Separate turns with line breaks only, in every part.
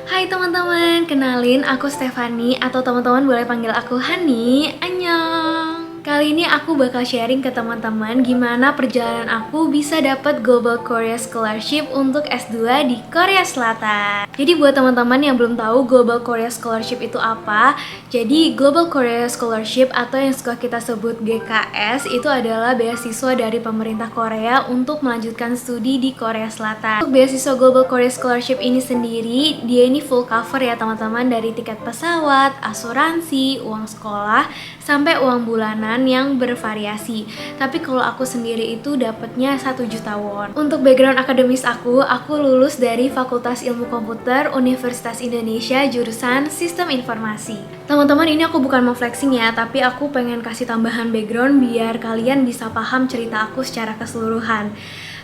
Hai teman-teman, kenalin aku Stefani atau teman-teman boleh panggil aku Hani. Annyeong. Kali ini aku bakal sharing ke teman-teman gimana perjalanan aku bisa dapat Global Korea Scholarship untuk S2 di Korea Selatan. Jadi buat teman-teman yang belum tahu Global Korea Scholarship itu apa, jadi Global Korea Scholarship atau yang suka kita sebut GKS itu adalah beasiswa dari pemerintah Korea untuk melanjutkan studi di Korea Selatan. Untuk beasiswa Global Korea Scholarship ini sendiri, dia ini full cover ya teman-teman, dari tiket pesawat, asuransi, uang sekolah, sampai uang bulanan yang bervariasi. Tapi kalau aku sendiri itu dapatnya 1 juta won. Untuk background akademis aku lulus dari Fakultas Ilmu Komputer Universitas Indonesia jurusan Sistem Informasi. Teman-teman, ini aku bukan mau flexing ya, tapi aku pengen kasih tambahan background biar kalian bisa paham cerita aku secara keseluruhan.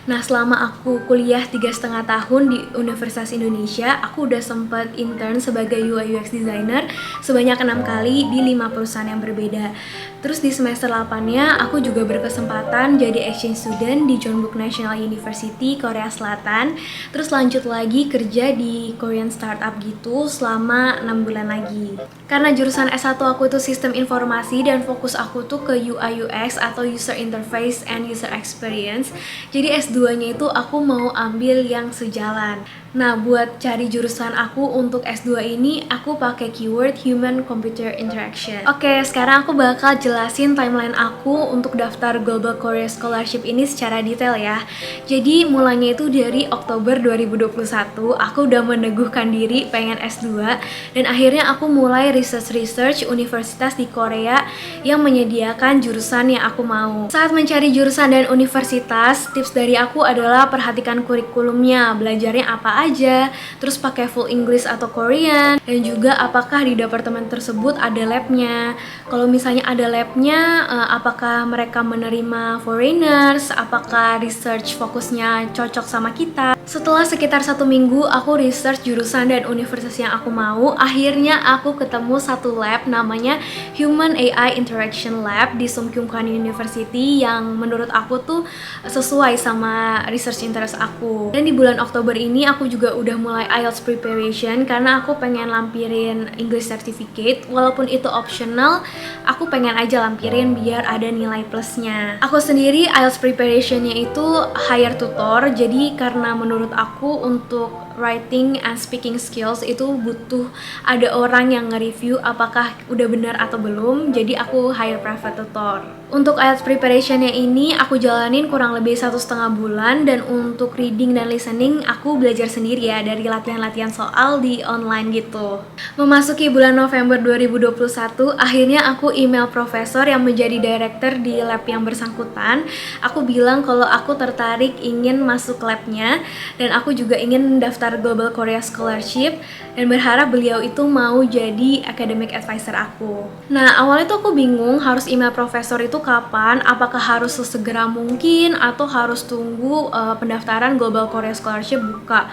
Nah, selama aku kuliah 3,5 tahun di Universitas Indonesia, aku udah sempet intern sebagai UI UX designer sebanyak 6 kali di 5 perusahaan yang berbeda. Terus di semester 8-nya, aku juga berkesempatan jadi exchange student di Jeonbuk National University, Korea Selatan. Terus lanjut lagi kerja di Korean startup gitu selama 6 bulan lagi. Karena jurusan S1 aku itu sistem informasi dan fokus aku tuh ke UI UX atau user interface and user experience. Jadi S2-nya itu aku mau ambil yang sejalan. Nah, buat cari jurusan aku untuk S2 ini, aku pakai keyword Human Computer Interaction. Oke, sekarang aku bakal jelasin timeline aku untuk daftar Global Korea Scholarship ini secara detail ya. Jadi, mulanya itu dari Oktober 2021, aku udah meneguhkan diri pengen S2, dan akhirnya aku mulai research universitas di Korea yang menyediakan jurusan yang aku mau. Saat mencari jurusan dan universitas, tips dari aku adalah perhatikan kurikulumnya, belajarnya apa aja, terus pakai full English atau Korean, dan juga apakah di departemen tersebut ada labnya. Kalau misalnya ada labnya, apakah mereka menerima foreigners, apakah research fokusnya cocok sama kita. Setelah sekitar 1 minggu aku research jurusan dan universitas yang aku mau, akhirnya aku ketemu satu lab namanya Human AI Interaction Lab di Sungkyunkwan University yang menurut aku tuh sesuai sama research interest aku. Dan di bulan Oktober ini aku juga udah mulai IELTS preparation karena aku pengen lampirin English certificate. Walaupun itu optional, aku pengen aja lampirin biar ada nilai plusnya. Aku sendiri IELTS preparationnya itu hire tutor, jadi karena menurut aku untuk writing and speaking skills itu butuh ada orang yang nge-review apakah udah benar atau belum, jadi aku hire private tutor. Untuk IELTS preparationnya ini aku jalanin kurang lebih 1,5 bulan, dan untuk reading dan listening aku belajar sendiri ya dari latihan-latihan soal di online gitu. Memasuki bulan November 2021, akhirnya aku email profesor yang menjadi director di lab yang bersangkutan. Aku bilang kalau aku tertarik ingin masuk labnya dan aku juga ingin daftar Global Korea Scholarship, dan berharap beliau itu mau jadi academic advisor aku. Nah, awalnya tuh aku bingung harus email profesor itu kapan, apakah harus sesegera mungkin atau harus tunggu pendaftaran Global Korea Scholarship buka.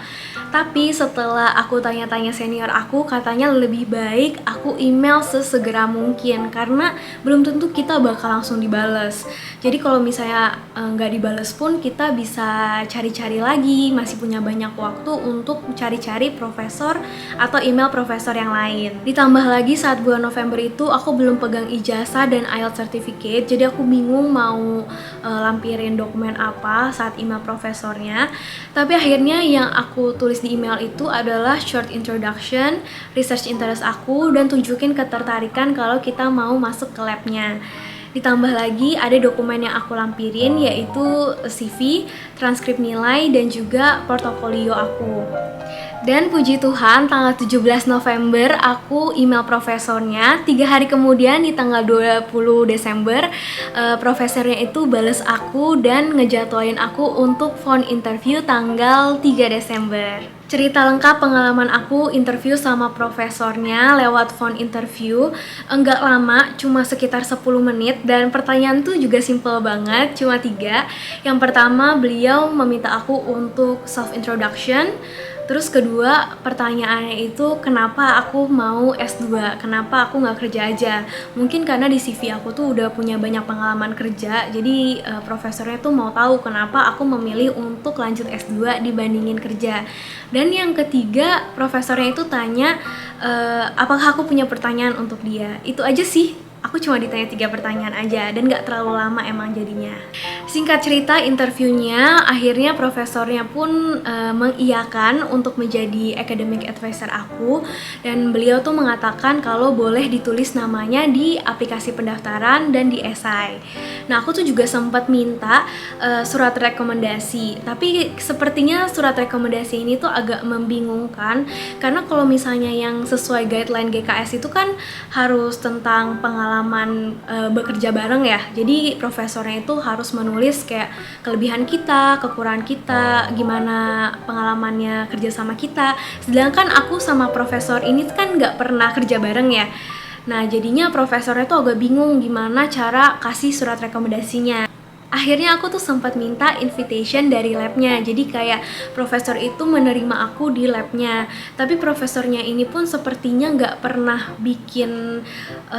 Tapi setelah aku tanya-tanya senior aku, katanya lebih baik aku email sesegera mungkin karena belum tentu kita bakal langsung dibales. Jadi kalau misalnya nggak dibales pun kita bisa cari-cari lagi, masih punya banyak waktu untuk cari-cari profesor atau email profesor yang lain. Ditambah lagi saat bulan November itu aku belum pegang ijazah dan IELTS certificate, jadi aku bingung mau lampirin dokumen apa saat email profesornya. Tapi akhirnya yang aku tulis di email itu adalah short introduction, research interest aku, dan tunjukin ketertarikan kalau kita mau masuk ke labnya. Ditambah lagi ada dokumen yang aku lampirin, yaitu CV, transkrip nilai, dan juga portofolio aku. Dan puji Tuhan, tanggal 17 November aku email profesornya. 3 hari kemudian di tanggal 20 Desember profesornya itu bales aku dan ngejadwalin aku untuk phone interview tanggal 3 Desember. Cerita lengkap pengalaman aku interview sama profesornya lewat phone interview enggak lama, cuma sekitar 10 menit, dan pertanyaan tuh juga simple banget, cuma 3. Yang pertama, beliau meminta aku untuk self introduction. Terus kedua, pertanyaannya itu kenapa aku mau S2, kenapa aku nggak kerja aja. Mungkin karena di CV aku tuh udah punya banyak pengalaman kerja, jadi profesornya tuh mau tahu kenapa aku memilih untuk lanjut S2 dibandingin kerja. Dan yang ketiga, profesornya itu tanya apakah aku punya pertanyaan untuk dia. Itu aja sih. Aku cuma ditanya 3 pertanyaan aja dan gak terlalu lama emang jadinya. Singkat cerita, interviewnya akhirnya profesornya pun mengiyakan untuk menjadi academic advisor aku, dan beliau tuh mengatakan kalau boleh ditulis namanya di aplikasi pendaftaran dan di esai. Nah, aku tuh juga sempat minta surat rekomendasi, tapi sepertinya surat rekomendasi ini tuh agak membingungkan karena kalau misalnya yang sesuai guideline GKS itu kan harus tentang pengalaman bekerja bareng ya. Jadi profesornya itu harus menulis kayak kelebihan kita, kekurangan kita, gimana pengalamannya kerja sama kita. Sedangkan aku sama profesor ini kan nggak pernah kerja bareng ya. Nah, jadinya profesornya tuh agak bingung gimana cara kasih surat rekomendasinya. Akhirnya aku tuh sempat minta invitation dari labnya, jadi kayak profesor itu menerima aku di labnya. Tapi profesornya ini pun sepertinya nggak pernah bikin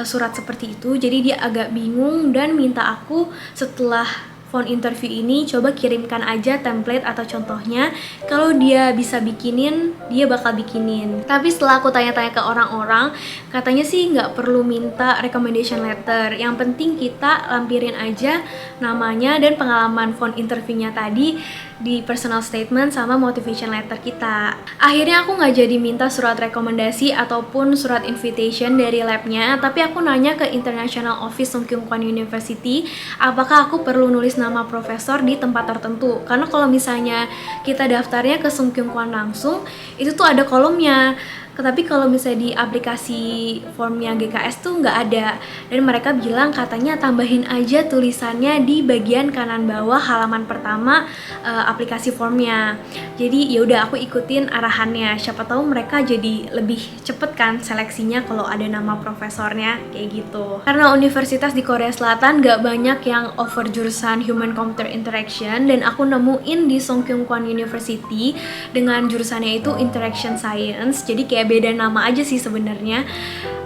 surat seperti itu, jadi dia agak bingung dan minta aku setelah phone interview ini coba kirimkan aja template atau contohnya. Kalau dia bisa bikinin, dia bakal bikinin. Tapi setelah aku tanya-tanya ke orang-orang, katanya sih nggak perlu minta recommendation letter. Yang penting kita lampirin aja namanya dan pengalaman phone interviewnya tadi di personal statement sama motivation letter kita. Akhirnya aku nggak jadi minta surat rekomendasi ataupun surat invitation dari labnya, tapi aku nanya ke International Office Sung Kyung Kwan University apakah aku perlu nulis nama profesor di tempat tertentu. Karena kalau misalnya kita daftarnya ke Sung Kyung Kwan langsung, itu tuh ada kolomnya. Tapi kalau misalnya di aplikasi formnya GKS tuh nggak ada, dan mereka bilang katanya tambahin aja tulisannya di bagian kanan bawah halaman pertama aplikasi formnya. Jadi yaudah aku ikutin arahannya, siapa tahu mereka jadi lebih cepet kan seleksinya kalau ada nama profesornya kayak gitu. Karena universitas di Korea Selatan nggak banyak yang offer jurusan Human Computer Interaction, dan aku nemuin di Sung Kyung Kwan University dengan jurusannya itu Interaction Science, jadi kayak beda nama aja sih sebenarnya.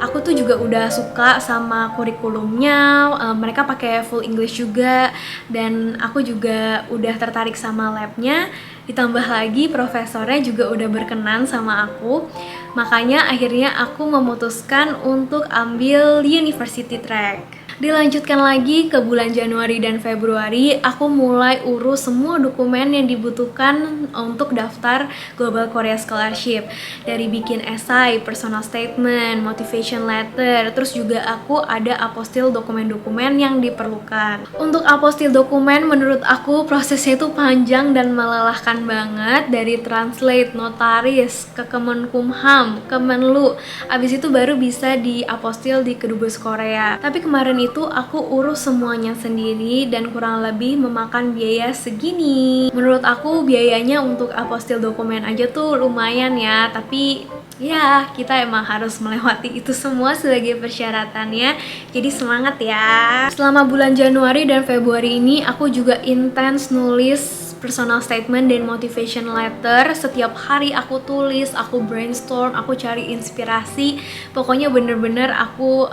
Aku tuh juga udah suka sama kurikulumnya, mereka pakai full English juga, dan aku juga udah tertarik sama labnya. Ditambah lagi profesornya juga udah berkenan sama aku. Makanya akhirnya aku memutuskan untuk ambil University Track. Dilanjutkan lagi ke bulan Januari dan Februari, aku mulai urus semua dokumen yang dibutuhkan untuk daftar Global Korea Scholarship. Dari bikin esai, personal statement, motivation letter, terus juga aku ada apostil dokumen-dokumen yang diperlukan. Untuk apostil dokumen menurut aku prosesnya itu panjang dan melelahkan banget, dari translate, notaris, ke Kemenkumham, Kemenlu, abis itu baru bisa diapostil di Kedubes Korea. Tapi kemarin itu aku urus semuanya sendiri dan kurang lebih memakan biaya segini. Menurut aku biayanya untuk apostil dokumen aja tuh lumayan ya, tapi ya kita emang harus melewati itu semua sebagai persyaratannya. Jadi semangat ya. Selama bulan Januari dan Februari ini aku juga intens nulis personal statement dan motivation letter. Setiap hari aku tulis, aku brainstorm, aku cari inspirasi. Pokoknya bener-bener aku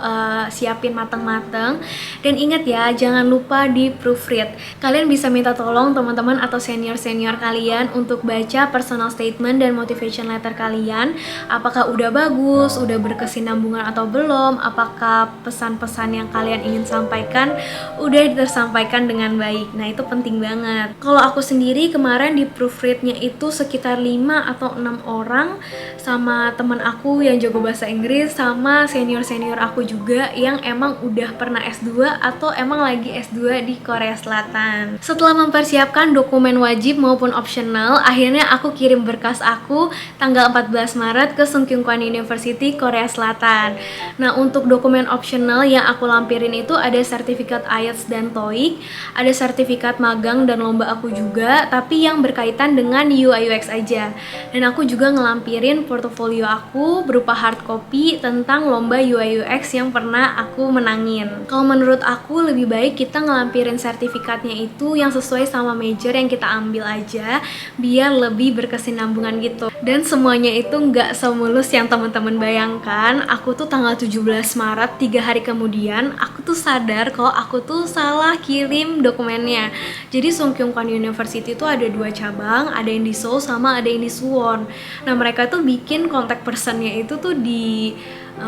siapin mateng-mateng. Dan ingat ya, jangan lupa di proofread. Kalian bisa minta tolong teman-teman atau senior-senior kalian untuk baca personal statement dan motivation letter kalian. Apakah udah bagus, udah berkesinambungan atau belum? Apakah pesan-pesan yang kalian ingin sampaikan udah tersampaikan dengan baik? Nah, itu penting banget. Kalau aku sendiri kemarin di proofreadnya itu sekitar 5 atau 6 orang, sama teman aku yang jago bahasa Inggris, sama senior-senior aku juga yang emang udah pernah S2 atau emang lagi S2 di Korea Selatan. Setelah mempersiapkan dokumen wajib maupun optional, akhirnya aku kirim berkas aku tanggal 14 Maret ke Sung Kyung Kwan University Korea Selatan. Nah, untuk dokumen optional yang aku lampirin itu ada sertifikat IELTS dan TOEIC, ada sertifikat magang dan lomba aku juga, tapi yang berkaitan dengan UI UX aja. Dan aku juga ngelampirin portofolio aku berupa hard copy tentang lomba UI UX yang pernah aku menangin. Kalau menurut aku lebih baik kita ngelampirin sertifikatnya itu yang sesuai sama major yang kita ambil aja, biar lebih berkesinambungan gitu. Dan semuanya itu nggak semulus yang teman-teman bayangkan. Aku tuh tanggal 17 Maret, 3 hari kemudian, aku tuh sadar kalau aku tuh salah kirim dokumennya. Jadi Sungkyung Kwan University itu ada 2 cabang, ada yang di Seoul sama ada yang di Suwon. Nah mereka tuh bikin contact personnya itu tuh di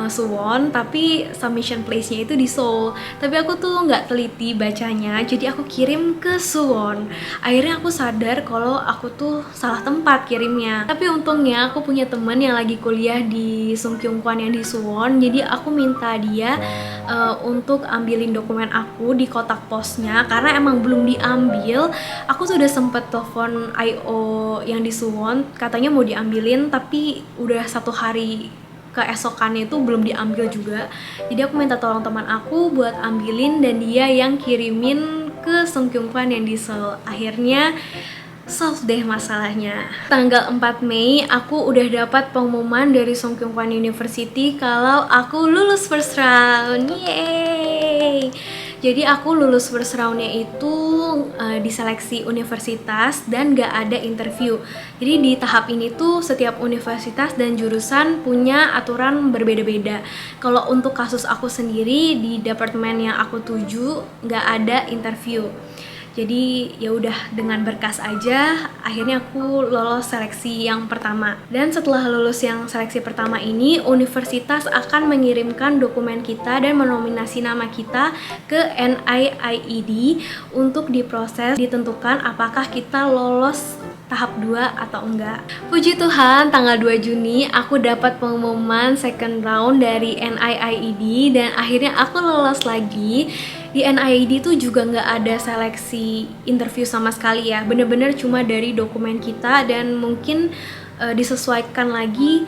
Suwon, tapi submission place-nya itu di Seoul. Tapi aku tuh nggak teliti bacanya, jadi aku kirim ke Suwon. Akhirnya aku sadar kalau aku tuh salah tempat kirimnya. Tapi untungnya aku punya temen yang lagi kuliah di Sungkyung Kwan yang di Suwon, jadi aku minta dia untuk ambilin dokumen aku di kotak posnya karena emang belum diambil. Aku sudah sempet telepon IO yang di Suwon, katanya mau diambilin tapi udah 1 hari keesokannya itu belum diambil juga. Jadi aku minta tolong teman aku buat ambilin dan dia yang kirimin ke Sungkyung Kwan yang di Seoul. Akhirnya solve deh masalahnya. Tanggal 4 Mei aku udah dapat pengumuman dari Sungkyung Kwan University kalau aku lulus first round. Yeay! Jadi aku lulus first roundnya itu diseleksi universitas dan gak ada interview. Jadi di tahap ini tuh setiap universitas dan jurusan punya aturan berbeda-beda. Kalau untuk kasus aku sendiri di departemen yang aku tuju gak ada interview. Jadi ya udah dengan berkas aja, akhirnya aku lolos seleksi yang pertama. Dan setelah lulus yang seleksi pertama ini, universitas akan mengirimkan dokumen kita dan menominasi nama kita ke NIIED untuk diproses, ditentukan apakah kita lolos tahap 2 atau enggak. Puji Tuhan, tanggal 2 Juni aku dapat pengumuman second round dari NIIED dan akhirnya aku lolos lagi. Di NIIED tuh juga nggak ada seleksi interview sama sekali ya, bener-bener cuma dari dokumen kita dan mungkin disesuaikan lagi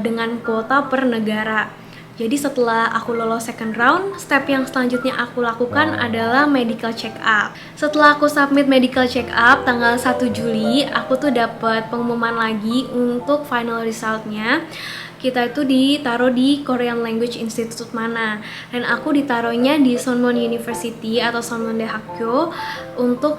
dengan kuota per negara. Jadi setelah aku lolos second round, step yang selanjutnya aku lakukan adalah medical check up. Setelah aku submit medical check up tanggal 1 Juli, aku tuh dapat pengumuman lagi untuk final resultnya. Kita itu ditaruh di Korean Language Institute mana, dan aku ditaruhnya di Sonmon University atau Sonmon Daehakyo untuk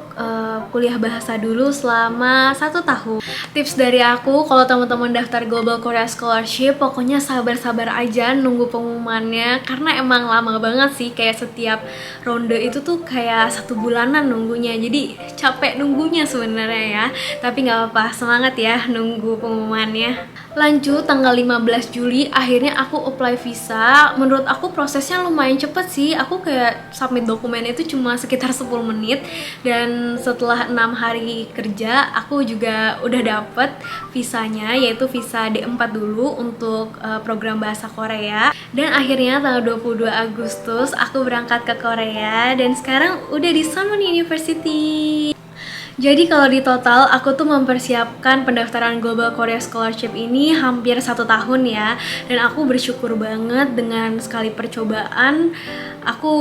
kuliah bahasa dulu selama 1 tahun. Tips dari aku, kalau teman-teman daftar Global Korea Scholarship, pokoknya sabar-sabar aja nunggu pengumumannya, karena emang lama banget sih, kayak setiap ronde itu tuh kayak 1 bulanan nunggunya, jadi capek nunggunya sebenarnya ya. Tapi nggak apa-apa, semangat ya nunggu pengumumannya. Lanjut tanggal 15 Juli akhirnya aku apply visa. Menurut aku prosesnya lumayan cepet sih. Aku kayak submit dokumen itu cuma sekitar 10 menit. Dan setelah 6 hari kerja aku juga udah dapet visanya, yaitu visa D4 dulu untuk program bahasa Korea. Dan akhirnya tanggal 22 Agustus aku berangkat ke Korea dan sekarang udah di Sonmon University. Jadi kalau di total aku tuh mempersiapkan pendaftaran Global Korea Scholarship ini hampir 1 tahun ya. Dan aku bersyukur banget dengan sekali percobaan aku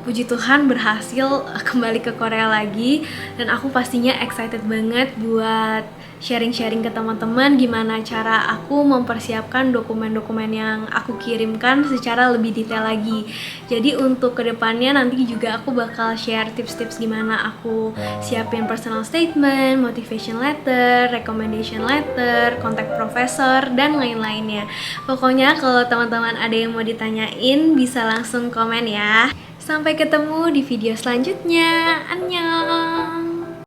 puji Tuhan berhasil kembali ke Korea lagi. Dan aku pastinya excited banget buat sharing-sharing ke teman-teman gimana cara aku mempersiapkan dokumen-dokumen yang aku kirimkan secara lebih detail lagi. Jadi untuk kedepannya nanti juga aku bakal share tips-tips gimana aku siapin personal statement, motivation letter, recommendation letter, kontak profesor, dan lain-lainnya. Pokoknya kalau teman-teman ada yang mau ditanyain bisa langsung komen ya. Sampai ketemu di video selanjutnya. Annyeong!